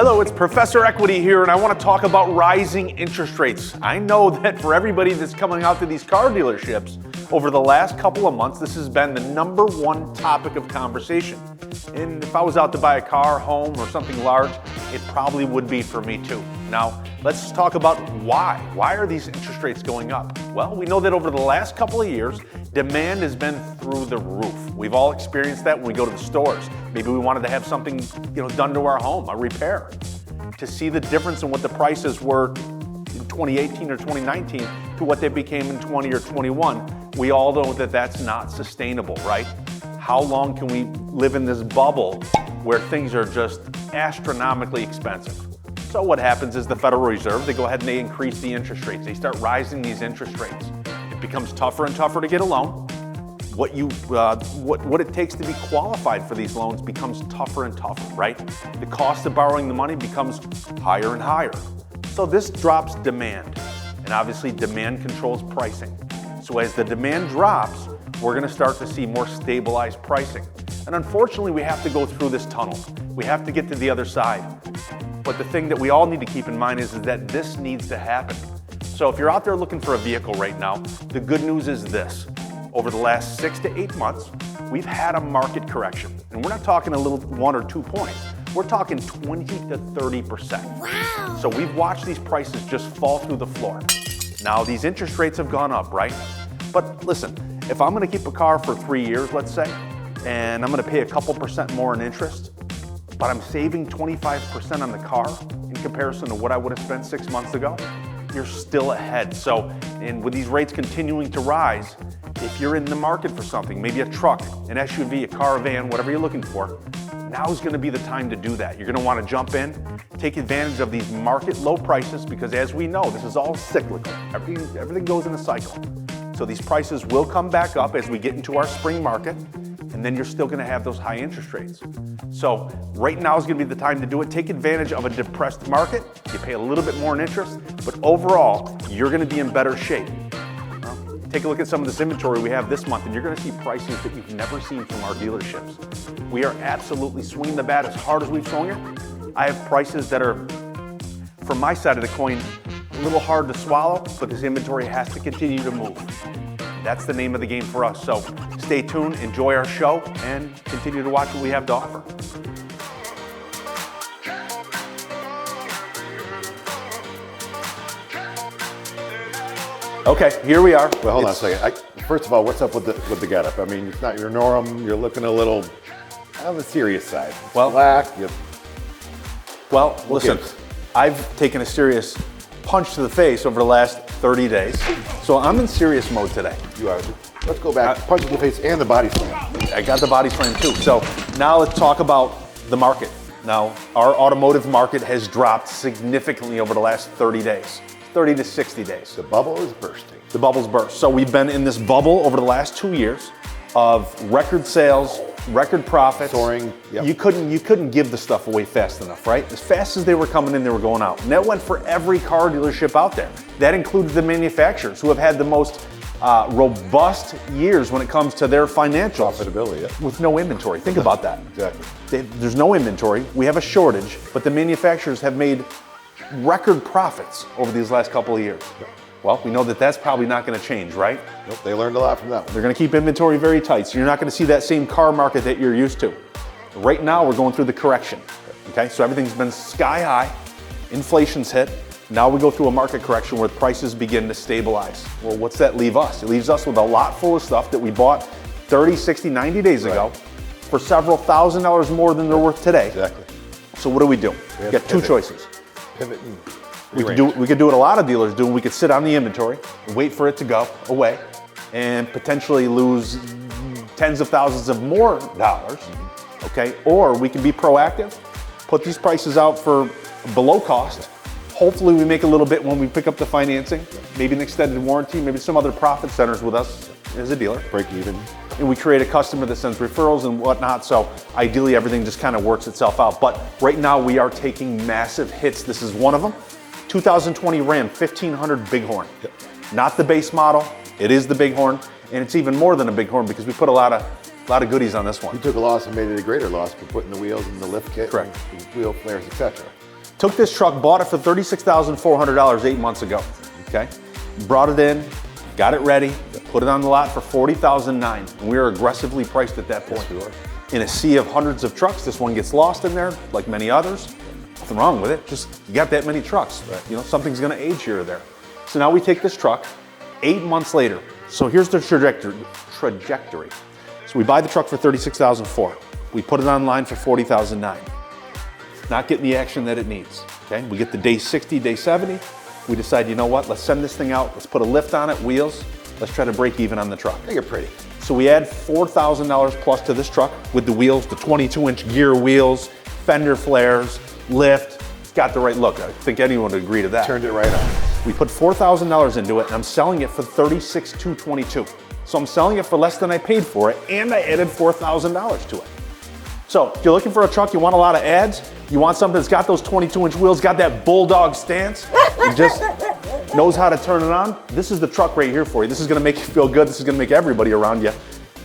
Hello, it's Professor Equity here, and I want to talk about rising interest rates. I know that for everybody that's coming out to these car dealerships, over the last couple of months, this has been the #1 topic of conversation. And if I was out to buy a car, home, or something large, it probably would be for me too. Now, let's talk about why. Why are these interest rates going up? Well, we know that over the last couple of years, demand has been through the roof. We've all experienced that when we go to the stores. Maybe we wanted to have something, done to our home, a repair. To see the difference in what the prices were in 2018 or 2019 to what they became in 20 or 21, we all know that that's not sustainable, right? How long can we live in this bubble where things are just astronomically expensive? So what happens is the Federal Reserve, they go ahead and they increase the interest rates. They start rising these interest rates. It becomes tougher and tougher to get a loan. What it takes to be qualified for these loans becomes tougher and tougher, right? The cost of borrowing the money becomes higher and higher. So this drops demand, and obviously demand controls pricing. So as the demand drops, we're gonna start to see more stabilized pricing. And unfortunately, we have to go through this tunnel. We have to get to the other side. But the thing that we all need to keep in mind is that this needs to happen. So if you're out there looking for a vehicle right now, the good news is this. Over the last 6 to 8 months, we've had a market correction. And we're not talking a little 1 or 2 points. We're talking 20 to 30%. Wow. So we've watched these prices just fall through the floor. Now these interest rates have gone up, right? But listen, if I'm gonna keep a car for 3 years, let's say, and I'm gonna pay a couple percent more in interest, but I'm saving 25% on the car in comparison to what I would have spent 6 months ago, you're still ahead. So, and with these rates continuing to rise, if you're in the market for something, maybe a truck, an SUV, a car, a van, whatever you're looking for, now is gonna be the time to do that. You're gonna wanna jump in, take advantage of these market low prices, because as we know, this is all cyclical. Everything goes in a cycle. So these prices will come back up as we get into our spring market, and then you're still gonna have those high interest rates. So right now is gonna be the time to do it. Take advantage of a depressed market. You pay a little bit more in interest, but overall, you're gonna be in better shape. Take a look at some of this inventory we have this month, and you're gonna see prices that you've never seen from our dealerships. We are absolutely swinging the bat as hard as we've swung it. I have prices that are, from my side of the coin, a little hard to swallow, but this inventory has to continue to move. That's the name of the game for us. So stay tuned, enjoy our show, and continue to watch what we have to offer. Okay, here we are. Well, hold on a second. First of all, what's up with the getup? I mean, it's not your norm. You're looking a little on the serious side. Well, black. Listen, I've taken a serious punch to the face over the last 30 days, so I'm in serious mode today. You are. Let's go back. Punch in the face and the body slam. I got the body slam too. So now let's talk about the market. Now, our automotive market has dropped significantly over the last 30 days. 30 to 60 days. The bubble is bursting. The bubble's burst. So we've been in this bubble over the last 2 years of record sales, record profits. Soaring. Yep. You couldn't give the stuff away fast enough, right? As fast as they were coming in, they were going out. And that went for every car dealership out there. That includes the manufacturers who have had the most robust years when it comes to their financials. Profitability, yeah. With no inventory. Think about that. Exactly. There's no inventory. We have a shortage, but the manufacturers have made record profits over these last couple of years. Well, we know that that's probably not going to change, right? Nope, they learned a lot from that one. They're going to keep inventory very tight, so you're not going to see that same car market that you're used to. Right now, we're going through the correction, okay? So everything's been sky high, inflation's hit. Now we go through a market correction where prices begin to stabilize. Well, what's that leave us? It leaves us with a lot full of stuff that we bought 30, 60, 90 days ago for several $1,000s more than they're worth today. Exactly. So what do? We got two choices. Pivot and we could do what a lot of dealers do. We could sit on the inventory, wait for it to go away, and potentially lose tens of thousands of more dollars, okay? Or we can be proactive, put these prices out for below cost. Hopefully we make a little bit when we pick up the financing, maybe an extended warranty, maybe some other profit centers with us as a dealer. Break even. And we create a customer that sends referrals and whatnot, so ideally everything just kind of works itself out. But right now we are taking massive hits. This is one of them. 2020 Ram 1500 Bighorn. Yep. Not the base model, it is the Bighorn, and it's even more than a Bighorn because we put a lot of goodies on this one. You took a loss and made it a greater loss for putting the wheels in the lift kit, correct, and wheel flares, etc. Took this truck, bought it for $36,400 8 months ago, okay? Brought it in, got it ready, put it on the lot for $40,009, and we were aggressively priced at that point. Yes, we were. In a sea of hundreds of trucks, this one gets lost in there, like many others. Nothing wrong with it, just you got that many trucks. Right. You know, something's gonna age here or there. So now we take this truck, 8 months later. So here's the trajectory. So we buy the truck for $36,400. We put it online for $40,009. Not getting the action that it needs, okay? We get to day 60, day 70. We decide, you know what, let's send this thing out. Let's put a lift on it, wheels. Let's try to break even on the truck. Make it pretty. So we add $4,000 plus to this truck with the wheels, the 22-inch gear wheels, fender flares, lift. It's got the right look. I think anyone would agree to that. Turned it right on. We put $4,000 into it, and I'm selling it for $36,222. So I'm selling it for less than I paid for it, and I added $4,000 to it. So if you're looking for a truck, you want a lot of ads, you want something that's got those 22-inch wheels, got that bulldog stance, and just knows how to turn it on, this is the truck right here for you. This is gonna make you feel good. This is gonna make everybody around you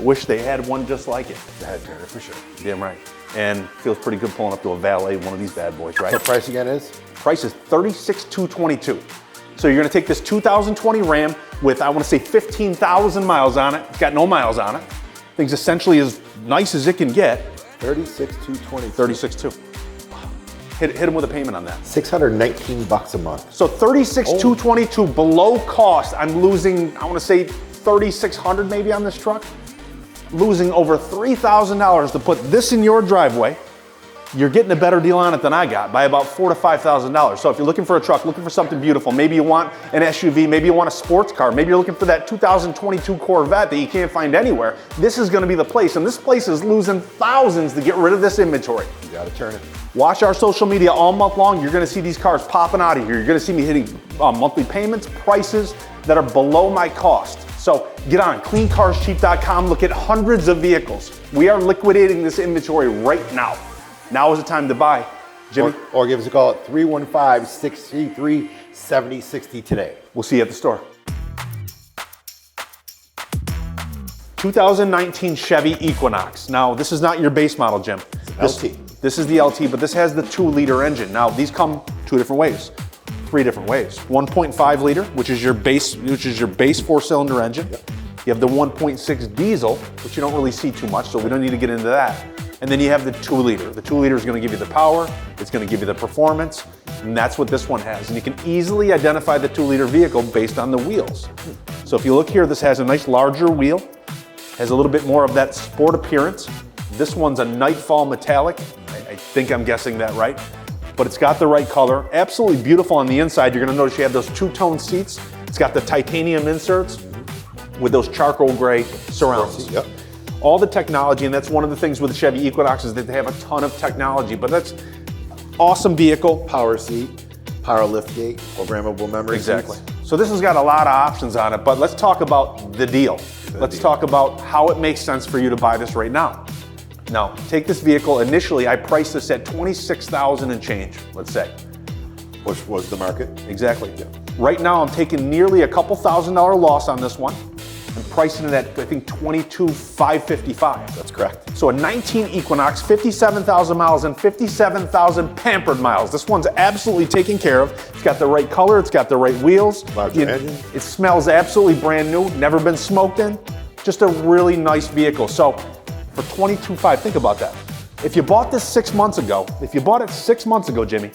wish they had one just like it. That turn it for sure. Damn right. And feels pretty good pulling up to a valet, one of these bad boys, right? The price again is? Price is $36,222. So you're gonna take this 2020 Ram with, I wanna say 15,000 miles on it. It's got no miles on it. Thing's essentially as nice as it can get. 36,220. 36,2. Hit him with a payment on that. $619 a month. So 36,222 below cost. I'm losing, I wanna say 3,600 maybe on this truck. Losing over $3,000 to put this in your driveway. You're getting a better deal on it than I got by about $4,000 to $5,000. So if you're looking for a truck, looking for something beautiful, maybe you want an SUV, maybe you want a sports car, maybe you're looking for that 2022 Corvette that you can't find anywhere, this is gonna be the place. And this place is losing thousands to get rid of this inventory. You gotta turn it. Watch our social media all month long. You're gonna see these cars popping out of here. You're gonna see me hitting monthly payments, prices that are below my cost. So get on cleancarscheap.com, look at hundreds of vehicles. We are liquidating this inventory right now. Now is the time to buy. Jimmy? Or give us a call at 315-633-7060 today. We'll see you at the store. 2019 Chevy Equinox. Now, this is not your base model, Jim. LT. This is the LT, but this has the 2-liter engine. Now, these come 2 different ways, 3 different ways. 1.5 liter, which is your base 4-cylinder engine. Yep. You have the 1.6 diesel, which you don't really see too much, so we don't need to get into that. And then you have the 2-liter. The 2-liter is gonna give you the power, it's gonna give you the performance, and that's what this one has. And you can easily identify the 2-liter vehicle based on the wheels. So if you look here, this has a nice larger wheel, has a little bit more of that sport appearance. This one's a Nightfall metallic. I think I'm guessing that right. But it's got the right color. Absolutely beautiful on the inside. You're gonna notice you have those 2-tone seats. It's got the titanium inserts with those charcoal gray surrounds. Yep. All the technology, and that's one of the things with the Chevy Equinox is that they have a ton of technology, but that's awesome vehicle. Power seat, power lift gate, programmable memory Exactly. seats. So this has got a lot of options on it, but let's talk about the deal. Let's talk about how it makes sense for you to buy this right now. Now, take this vehicle, initially I priced this at $26,000 and change, let's say. Which was the market. Exactly. Right now I'm taking nearly a couple $1,000 loss on this one and pricing it at, I think, $22,555. That's correct. So a 19 Equinox, 57,000 miles and 57,000 pampered miles. This one's absolutely taken care of. It's got the right color, it's got the right wheels. Larger engine. It smells absolutely brand new, never been smoked in. Just a really nice vehicle. So for $22,500, think about that. If you bought this 6 months ago, Jimmy,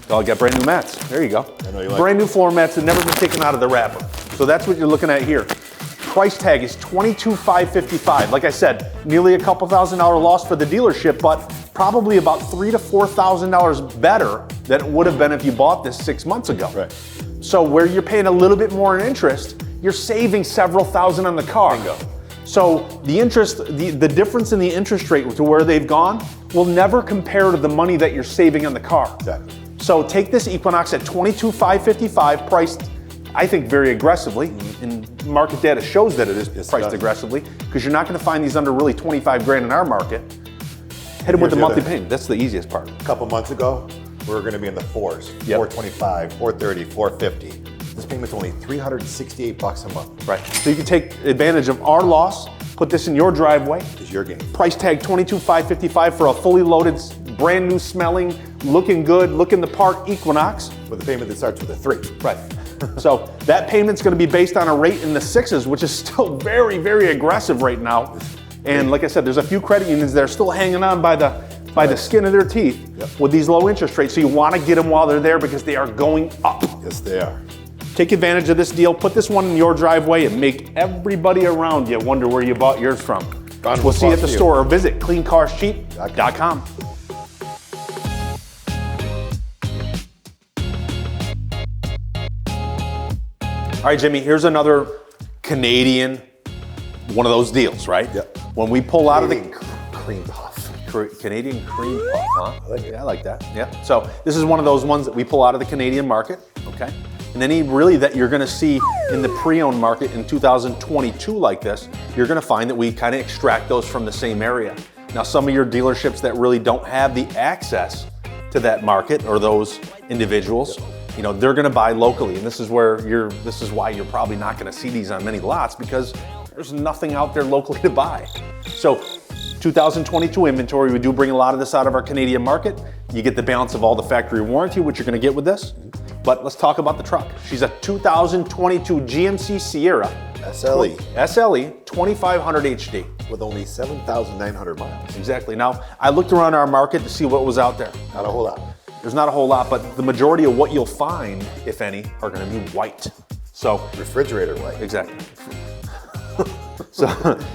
oh, I got brand new mats. There you go. I know you like brand new floor mats that never been taken out of the wrapper. So that's what you're looking at here. Price tag is $22,555. Like I said, nearly a couple $1,000 loss for the dealership, but probably about $3,000 to $4,000 better than it would have been if you bought this 6 months ago. Right. So where you're paying a little bit more in interest, you're saving several thousand on the car. Bingo. So the interest, the difference in the interest rate to where they've gone will never compare to the money that you're saving on the car. Exactly. So take this Equinox at $22,555, priced, I think, very aggressively. And market data shows that it is priced does. aggressively, because you're not going to find these under really 25 grand in our market. Hit them with the Here's the monthly other- payment. That's the easiest part. A couple months ago, we were going to be in the 4s, Yep. 425, 430, 450. This payment's only $368 a month. Right. So you can take advantage of our loss, put this in your driveway. It's your game. Price tag $22,555 for a fully loaded brand new smelling, looking good, looking the part Equinox. With a payment that starts with a 3. Right. So that payment's going to be based on a rate in the 6s, which is still very, very aggressive right now. And like I said, there's a few credit unions that are still hanging on by the skin of their teeth with these low interest rates. So you want to get them while they're there because they are going up. Yes, they are. Take advantage of this deal. Put this one in your driveway and make everybody around you wonder where you bought yours from. We'll see you at the store or visit cleancarscheap.com. All right, Jimmy, here's another Canadian, one of those deals, right? Yep. When we pull out of the cream puff. Canadian cream puff, huh? I like it. Yeah, I like that. Yeah. So this is one of those ones that we pull out of the Canadian market, okay? And any really that you're gonna see in the pre-owned market in 2022 like this, you're gonna find that we kind of extract those from the same area. Now, some of your dealerships that really don't have the access to that market or those individuals, you know, they're gonna buy locally. And this is why you're probably not gonna see these on many lots because there's nothing out there locally to buy. So 2022 inventory, we do bring a lot of this out of our Canadian market. You get the balance of all the factory warranty, which you're gonna get with this. But let's talk about the truck. She's a 2022 GMC Sierra. SLE. SLE 2500 HD. With only 7,900 miles. Exactly. Now, I looked around our market to see what was out there. Not a whole lot. There's not a whole lot, but the majority of what you'll find, if any, are gonna be white. So, Refrigerator white. exactly.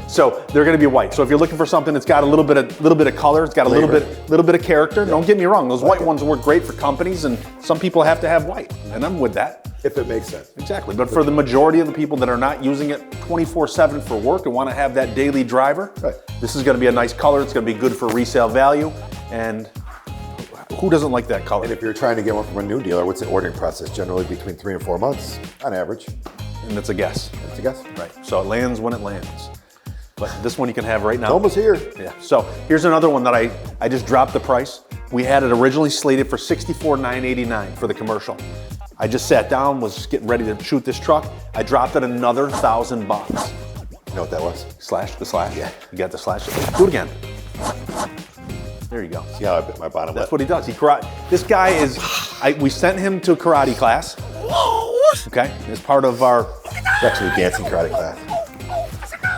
So they're going to be white. So if you're looking for something that's got a little bit of color, it's got a little bit of character. Don't get me wrong; those white ones work great for companies, and some people have to have white, and I'm with that. If it makes sense. Exactly. But for the majority of the people that are not using it 24/7 for work and want to have that daily driver, this is going to be a nice color. It's going to be good for resale value, and who doesn't like that color? And if you're trying to get one from a new dealer, what's the ordering process? Generally between 3 and 4 months on average. And it's a guess. It's a guess. Right. So it lands when it lands. But this one you can have right now. It's almost here. Yeah. So here's another one that I just dropped the price. We had it originally slated for $64,989 for the commercial. I just sat down, was getting ready to shoot this truck. I dropped it another $1,000. You know what that was? The slash. Yeah. You got the slash. Do it again. There you go. See how I bit my bottom lip? That's what he does. This guy is, we sent him to karate class. Okay, as part of our... It's actually a dancing karate class.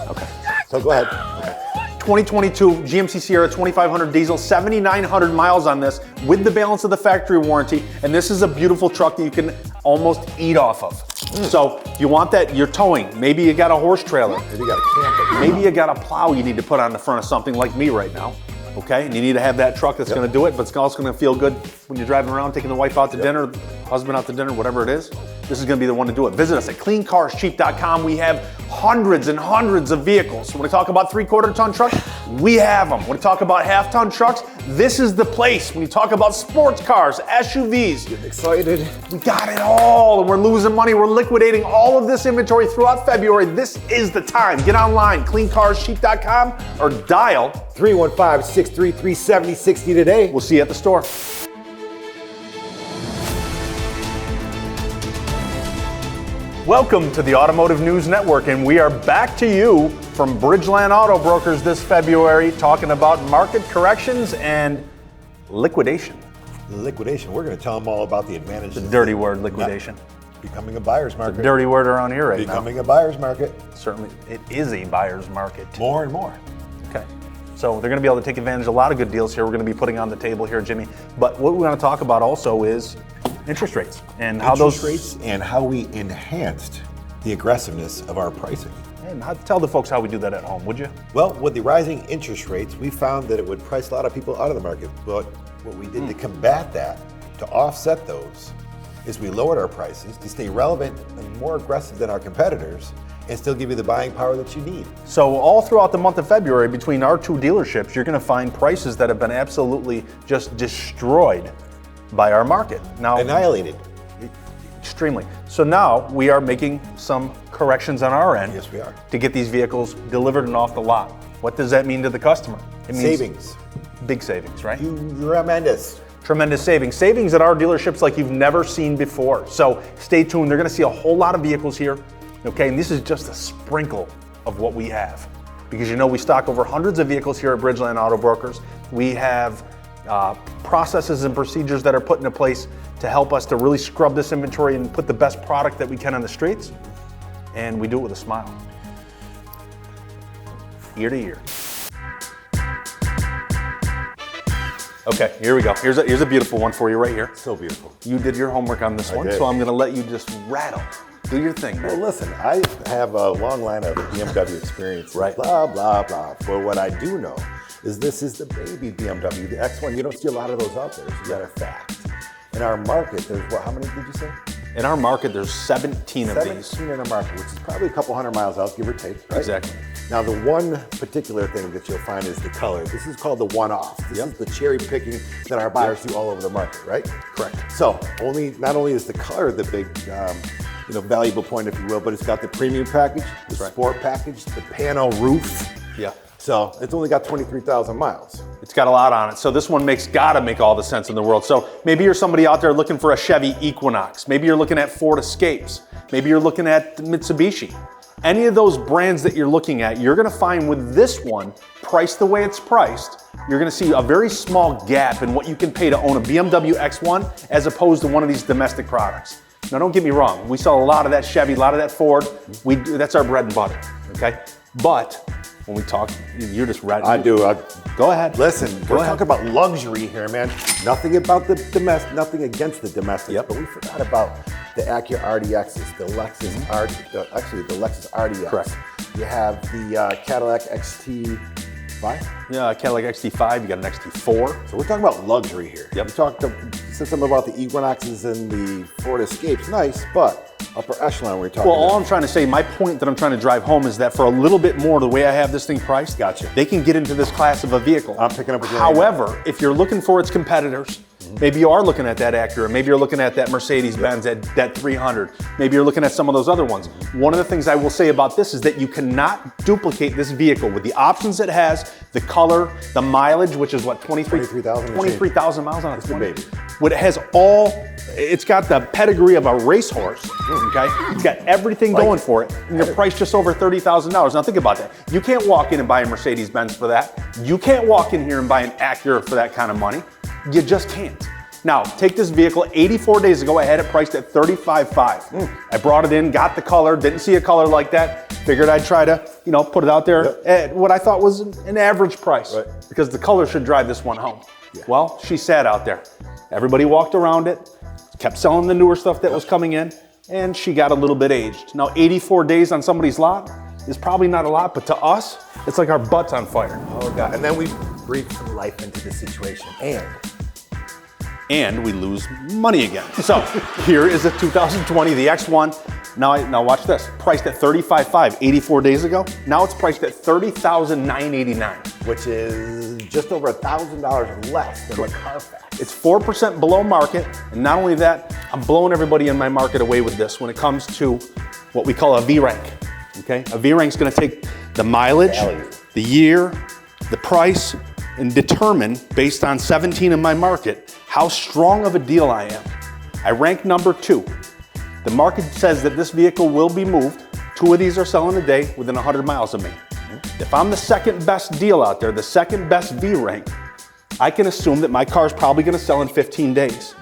Okay. So go ahead. Okay. 2022 GMC Sierra 2500 diesel, 7,900 miles on this with the balance of the factory warranty. And this is a beautiful truck that you can almost eat off of. So you want that, you're towing. Maybe you got a horse trailer. Maybe you got a camper. Maybe you got a plow you need to put on the front of something like me right now. Okay, and you need to have that truck that's going to do it, but it's also going to feel good when you're driving around, taking the wife out to dinner, husband out to dinner, whatever it is. This is going to be the one to do it. Visit us at cleancarscheap.com. We have hundreds and hundreds of vehicles. So when we talk about 3/4 ton trucks, we have them. When we talk about 1/2 ton trucks, this is the place. When you talk about sports cars, SUVs, Getting excited. we got it all, and we're losing money. We're liquidating all of this inventory throughout February. This is the time. Get online, cleancarscheap.com, or dial 315-633-7060 today. We'll see you at the store. Welcome to the Automotive News Network, and we are back to you from Bridgeland Auto Brokers this February, talking about market corrections and liquidation. Liquidation. We're going to tell them all about the advantages. The dirty word, liquidation. Becoming a buyer's market. Dirty word around here right Becoming a buyer's market. now. Certainly, it is a buyer's market. More and more. Okay. So they're going to be able to take advantage of a lot of good deals here. We're going to be putting on the table here, Jimmy. But what we want to talk about also is interest rates and how Interest rates and how we enhanced the aggressiveness of our pricing. And tell the folks how we do that at home, would you? Well, with the rising interest rates, we found that it would price a lot of people out of the market. But what we did to combat that, to offset those, is we lowered our prices to stay relevant and more aggressive than our competitors and still give you the buying power that you need. So all throughout the month of February, between our two dealerships, you're going to find prices that have been absolutely just destroyed by our market. Now, Annihilated. extremely. So now we are making some corrections on our end. Yes, we are. To get these vehicles delivered and off the lot. What does that mean to the customer? It means Savings. big savings, right? Tremendous. Tremendous savings. Savings at our dealerships like you've never seen before. So stay tuned. They're going to see a whole lot of vehicles here. Okay, and this is just a sprinkle of what we have. Because you know we stock over hundreds of vehicles here at Bridgeland Auto Brokers. We have processes and procedures that are put into place to help us to really scrub this inventory and put the best product that we can on the streets. And we do it with a smile. Year to year. Okay, here we go. Here's a beautiful one for you right here. So beautiful. You did your homework on this one, did. so I'm gonna let you just rattle. Do your thing, man. Well, listen, I have a long line of BMW experience. Right. Blah, blah, blah. But what I do know is this is the baby BMW, the X1. You don't see a lot of those out there, as a matter of fact. In our market, there's what, how many did you say? In our market, there's 17 of these. 17 in our market, which is probably a couple hundred miles out, give or take, right? Exactly. Now, the one particular thing that you'll find is the color. This is called the one-off. This is the cherry picking that our buyers do all over the market, right? Correct. So, not only is the color the big, valuable point, if you will, but it's got the premium package, the sport package, the panel roof. Yeah. So, it's only got 23,000 miles. It's got a lot on it. So this one gotta make all the sense in the world. So maybe you're somebody out there looking for a Chevy Equinox. Maybe you're looking at Ford Escapes. Maybe you're looking at Mitsubishi. Any of those brands that you're looking at, you're gonna find with this one, priced the way it's priced, you're gonna see a very small gap in what you can pay to own a BMW X1 as opposed to one of these domestic products. Now don't get me wrong, we sell a lot of that Chevy, a lot of that Ford. That's our bread and butter, okay? But when we talk, you're just right. I do. Go ahead. Listen, we're talking about luxury here, man. Nothing about the domestic, nothing against the domestic, but we forgot about the Acura RDXs, the Lexus the Lexus RDX. Correct. You have the Cadillac XT5. Yeah, Cadillac XT5, you got an XT4. So we're talking about luxury here. Yep. We said something about the Equinoxes and the Ford Escapes. Nice, but upper echelon we're talking Well, all about. I'm trying to say, my point that I'm trying to drive home is that for a little bit more, the way I have this thing priced, Gotcha. they can get into this class of a vehicle. I'm picking up what you're However, if you're looking for its competitors, maybe you are looking at that Acura, maybe you're looking at that Mercedes-Benz, that 300, maybe you're looking at some of those other ones. One of the things I will say about this is that you cannot duplicate this vehicle with the options it has, the color, the mileage, which is what, 23,000 miles on it. It's the baby. What it has it's got the pedigree of a racehorse, okay? It's got everything going for it, and you're priced just over $30,000. Now think about that. You can't walk in and buy a Mercedes-Benz for that. You can't walk in here and buy an Acura for that kind of money. You just can't. Now, take this vehicle 84 days ago, I had it priced at $35,500. I brought it in, got the color, didn't see a color like that, figured I'd try to, put it out there at what I thought was an average price, because the color should drive this one home. Yeah. Well, she sat out there. Everybody walked around it, kept selling the newer stuff that was coming in, and she got a little bit aged. Now, 84 days on somebody's lot is probably not a lot, but to us, it's like our butts on fire. Oh, God. And then we breathe some life into the situation. And we lose money again. So here is a 2020, the X1. Now watch this. Priced at $35,500 84 days ago. Now it's priced at $30,989. Which is just over $1,000 less than what Carfax. It's 4% below market. And not only that, I'm blowing everybody in my market away with this when it comes to what we call a V rank. Okay? A V rank's gonna take the mileage, the year, the price, and determine, based on 17 in my market, how strong of a deal I am. I rank number 2. The market says that this vehicle will be moved. 2 of these are selling a day within 100 miles of me. If I'm the second best deal out there, the second best V rank, I can assume that my car's probably gonna sell in 15 days,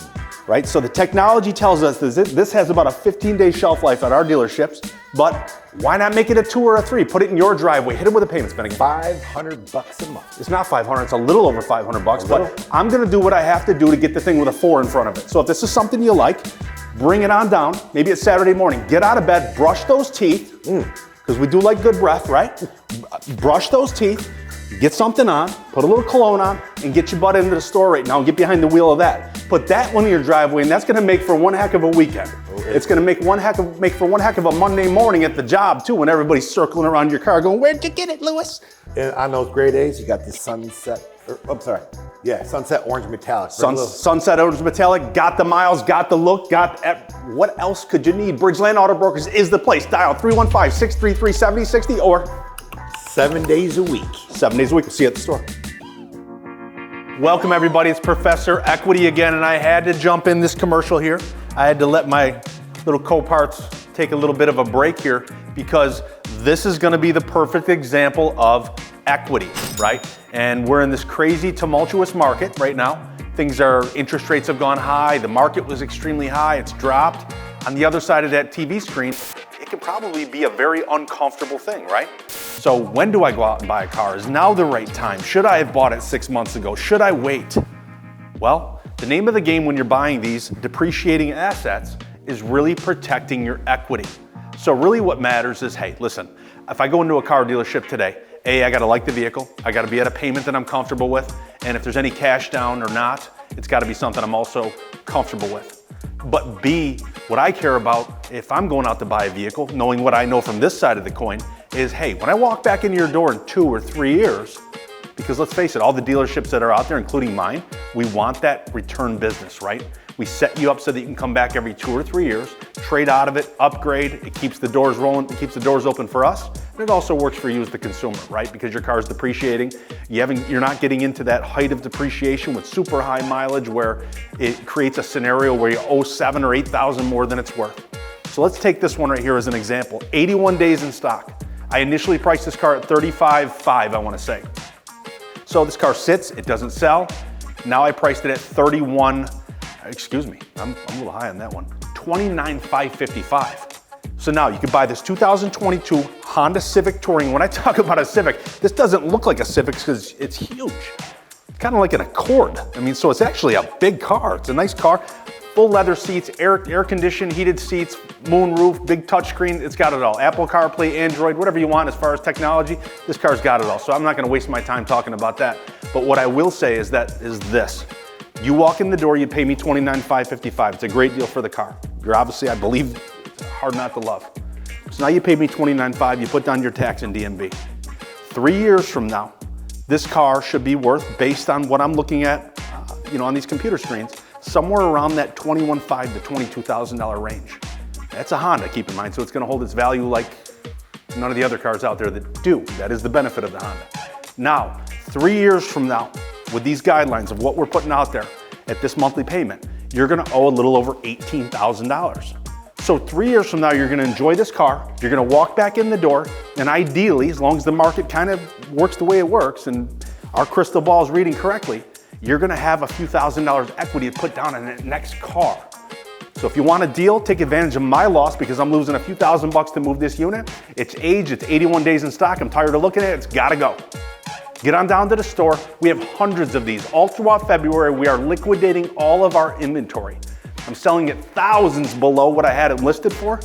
right? So the technology tells us that this has about a 15-day shelf life at our dealerships, but why not make it a 2 or a 3? Put it in your driveway, hit it with a payment spending. $500 a month. It's not 500, it's a little over 500 bucks, but I'm gonna do what I have to do to get the thing with a 4 in front of it. So if this is something you like, bring it on down. Maybe it's Saturday morning. Get out of bed, brush those teeth, because we do like good breath, right? Brush those teeth, get something on, put a little cologne on, and get your butt into the store right now and get behind the wheel of that. Put that one in your driveway, and that's gonna make for one heck of a weekend. It's gonna make for one heck of a Monday morning at the job too, when everybody's circling around your car going, "Where'd you get it, Lewis?" And on those gray days, you got the sunset orange metallic. Sunset orange metallic, got the miles, got the look, what else could you need? Bridgeland Auto Brokers is the place. Dial 315-633-7060 or 7 days a week. 7 days a week. We'll see you at the store. Welcome everybody, it's Professor Equity again, and I had to jump in this commercial here. I had to let my little co-parts take a little bit of a break here because this is gonna be the perfect example of equity, right? And we're in this crazy tumultuous market right now. Interest rates have gone high, the market was extremely high, it's dropped. On the other side of that TV screen, it can probably be a very uncomfortable thing, right? So when do I go out and buy a car? Is now the right time? Should I have bought it 6 months ago? Should I wait? Well, the name of the game when you're buying these depreciating assets is really protecting your equity. So really what matters is, hey, listen, if I go into a car dealership today, A, I gotta like the vehicle, I gotta be at a payment that I'm comfortable with, and if there's any cash down or not, it's gotta be something I'm also comfortable with. But B, what I care about if I'm going out to buy a vehicle, knowing what I know from this side of the coin, is hey, when I walk back into your door in 2 or 3 years, because let's face it, all the dealerships that are out there, including mine, we want that return business, right? We set you up so that you can come back every 2 or 3 years, trade out of it, upgrade, it keeps the doors rolling, it keeps the doors open for us, and it also works for you as the consumer, right? Because your car is depreciating, you're not getting into that height of depreciation with super high mileage where it creates a scenario where you owe 7,000 or 8,000 more than it's worth. So let's take this one right here as an example. 81 days in stock. I initially priced this car at $35,500, I wanna say. So this car sits, it doesn't sell. Now I priced it at I'm a little high on that one. $29,555. So now you could buy this 2022 Honda Civic Touring. When I talk about a Civic, this doesn't look like a Civic because it's huge. It's kind of like an Accord. I mean, so it's actually a big car. It's a nice car. Full leather seats, air conditioned, heated seats, moon roof, big touchscreen. It's got it all. Apple CarPlay, Android, whatever you want as far as technology, this car's got it all. So I'm not gonna waste my time talking about that. But what I will say is this. You walk in the door, you pay me $29,555. It's a great deal for the car. You're obviously, I believe, hard not to love. So now you pay me $29,500, you put down your tax and DMV. 3 years from now, this car should be worth, based on what I'm looking at, on these computer screens, somewhere around that $21,500 to $22,000 range. That's a Honda, keep in mind, so it's gonna hold its value like none of the other cars out there that do. That is the benefit of the Honda. Now, 3 years from now, with these guidelines of what we're putting out there at this monthly payment, you're gonna owe a little over $18,000. So 3 years from now, you're gonna enjoy this car, you're gonna walk back in the door, and ideally, as long as the market kind of works the way it works and our crystal ball is reading correctly, you're gonna have a few $1,000s equity to put down on that next car. So if you want a deal, take advantage of my loss because I'm losing a few $1,000s to move this unit. It's aged, it's 81 days in stock, I'm tired of looking at it, it's gotta go. Get on down to the store. We have hundreds of these. All throughout February, we are liquidating all of our inventory. I'm selling it thousands below what I had it listed for.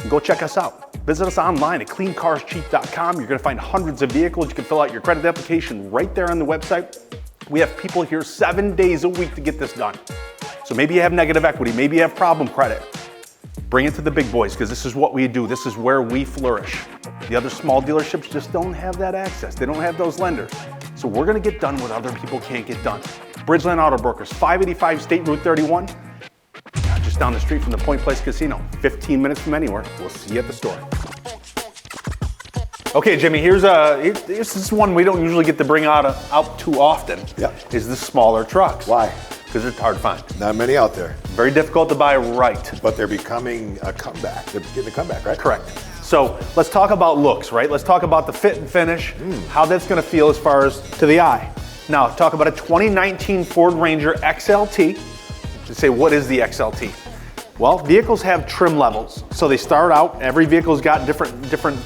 Go check us out. Visit us online at cleancarscheap.com. You're gonna find hundreds of vehicles. You can fill out your credit application right there on the website. We have people here 7 days a week to get this done. So maybe you have negative equity, maybe you have problem credit. Bring it to the big boys because this is what we do. This is where we flourish. The other small dealerships just don't have that access. They don't have those lenders. So we're gonna get done what other people can't get done. Bridgeland Auto Brokers, 585 State Route 31, just down the street from the Point Place Casino, 15 minutes from anywhere. We'll see you at the store. Okay, Jimmy, here's this one we don't usually get to bring out too often. Yeah. Is the smaller trucks. Why? Because they're hard to find. Not many out there. Very difficult to buy right. But they're becoming a comeback. They're getting a comeback, right? Correct. So let's talk about looks, right? Let's talk about the fit and finish, how that's gonna feel as far as to the eye. Now, talk about a 2019 Ford Ranger XLT. You say, what is the XLT? Well, vehicles have trim levels. So they start out, every vehicle's got different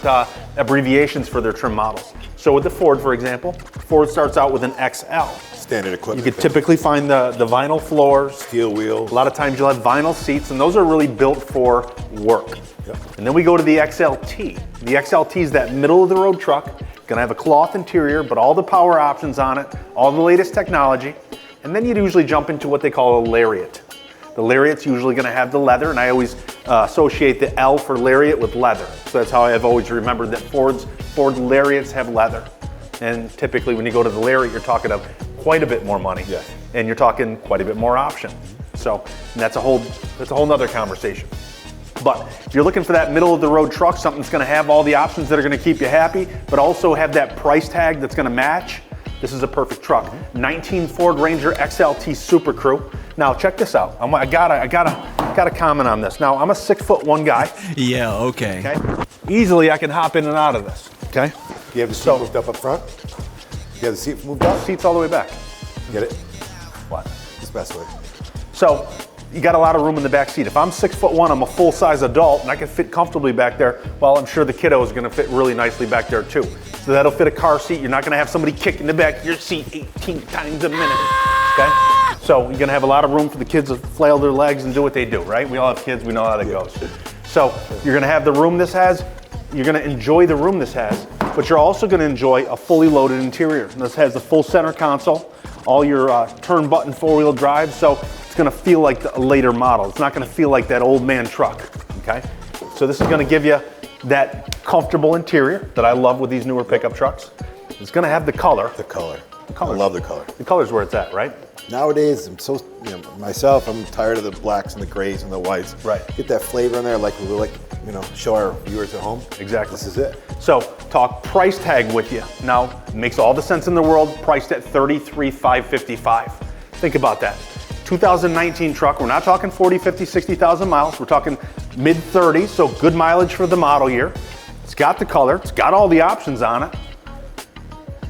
abbreviations for their trim models. So with the Ford, for example, Ford starts out with an XL. Standard equipment. You could typically find the vinyl floors. Steel wheels. A lot of times you'll have vinyl seats, and those are really built for work. Yep. And then we go to the XLT. The XLT is that middle of the road truck, gonna have a cloth interior, but all the power options on it, all the latest technology. And then you'd usually jump into what they call a Lariat. The Lariat's usually gonna have the leather, and I always associate the L for Lariat with leather. So that's how I've always remembered that Ford Lariats have leather. And typically when you go to the Lariat, you're talking of quite a bit more money. Yeah. And you're talking quite a bit more option. So that's a whole nother conversation. But if you're looking for that middle of the road truck, something that's gonna have all the options that are gonna keep you happy, but also have that price tag that's gonna match, this is a perfect truck. 19 Ford Ranger XLT Super Crew. Now check this out. I gotta comment on this. Now I'm a 6'1" guy. Yeah, okay. Okay. Easily I can hop in and out of this. Okay. You have the seat moved up front? You have the seat moved up? Seats all the way back. Get it? What? This best way. So you got a lot of room in the back seat. If I'm 6'1", I'm a full-size adult, and I can fit comfortably back there. Well, I'm sure the kiddo is going to fit really nicely back there too. So that'll fit a car seat. You're not going to have somebody kick in the back of your seat 18 times a minute. Okay? So you're going to have a lot of room for the kids to flail their legs and do what they do, right? We all have kids. We know how that goes. So you're going to have the room this has. You're going to enjoy the room this has, but you're also going to enjoy a fully loaded interior. This has the full center console, all your turn button four-wheel drive. So it's going to feel like a later model. It's not going to feel like that old man truck, okay? So this is going to give you that comfortable interior that I love with these newer pickup trucks. It's going to have the color. The color. The color. I love the color. The color's where it's at, right? Nowadays, I'm so, myself, I'm tired of the blacks and the grays and the whites. Right. Get that flavor in there like we like, show our viewers at home. Exactly. This is it. So talk price tag with you. Now, it makes all the sense in the world, priced at $33,555. Think about that. 2019 truck, we're not talking 40, 50, 60,000 miles. We're talking mid 30s, so good mileage for the model year. It's got the color, it's got all the options on it.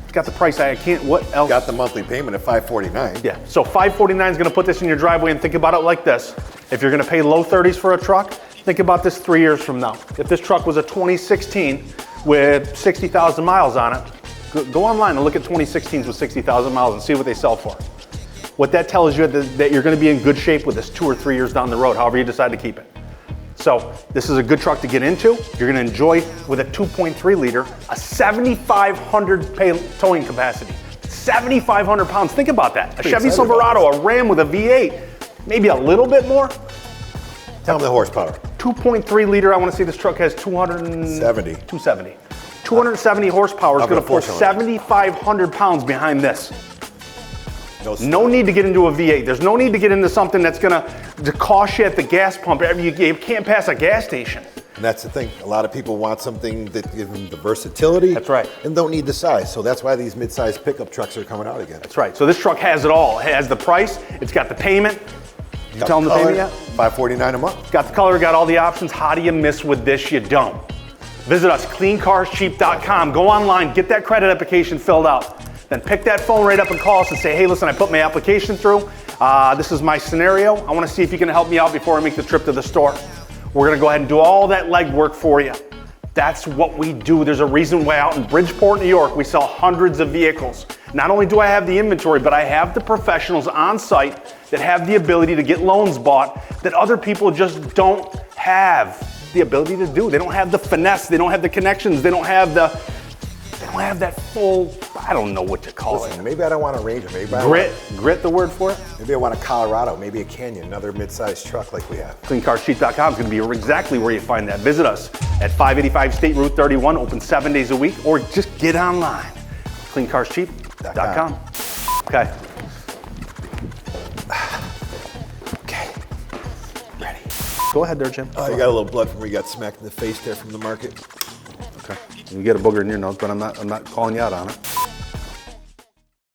It's got the price, what else? Got the monthly payment at $549. Yeah, so $549 is gonna put this in your driveway, and think about it like this. If you're gonna pay low 30s for a truck, think about this 3 years from now. If this truck was a 2016 with 60,000 miles on it, go online and look at 2016s with 60,000 miles and see what they sell for. What that tells you that you're going to be in good shape with this 2 or 3 years down the road, however you decide to keep it. So this is a good truck to get into. You're going to enjoy with a 2.3 liter, a 7,500 towing capacity, 7,500 pounds. Think about that. A Chevy Silverado, a Ram with a V8, maybe a little bit more. Tell them the horsepower. 2.3 liter. I want to say this truck has 270. 270 horsepower is going to put 7,500 pounds behind this. No need to get into a V8. There's no need to get into something that's going to cost you at the gas pump. You can't pass a gas station. And that's the thing. A lot of people want something that gives them the versatility. That's right. And don't need the size. So that's why these mid-sized pickup trucks are coming out again. That's right. So this truck has it all. It has the price. It's got the payment. You tell them the payment yet? $549 a month. It's got the color. Got all the options. How do you miss with this? You don't. Visit us, cleancarscheap.com. Go online. Get that credit application filled out. Then pick that phone right up and call us and say, hey, listen, I put my application through. This is my scenario. I want to see if you can help me out before I make the trip to the store. We're going to go ahead and do all that legwork for you. That's what we do. There's a reason why out in Bridgeport, New York, we sell hundreds of vehicles. Not only do I have the inventory, but I have the professionals on site that have the ability to get loans bought that other people just don't have the ability to do. They don't have the finesse. They don't have the connections. They don't have that full, I don't know what to call it. Maybe I don't want a Ranger. Maybe Grit the word for it? Maybe I want a Colorado, maybe a Canyon, another mid-sized truck like we have. CleanCarSheet.com is going to be exactly where you find that. Visit us at 585 State Route 31, open 7 days a week, or just get online. CleanCarSheet.com. Okay. Okay. Ready. Go ahead there, Jim. Oh, you got a little blood from where you got smacked in the face there from the market. Okay. You get a booger in your nose, but I'm not calling you out on it.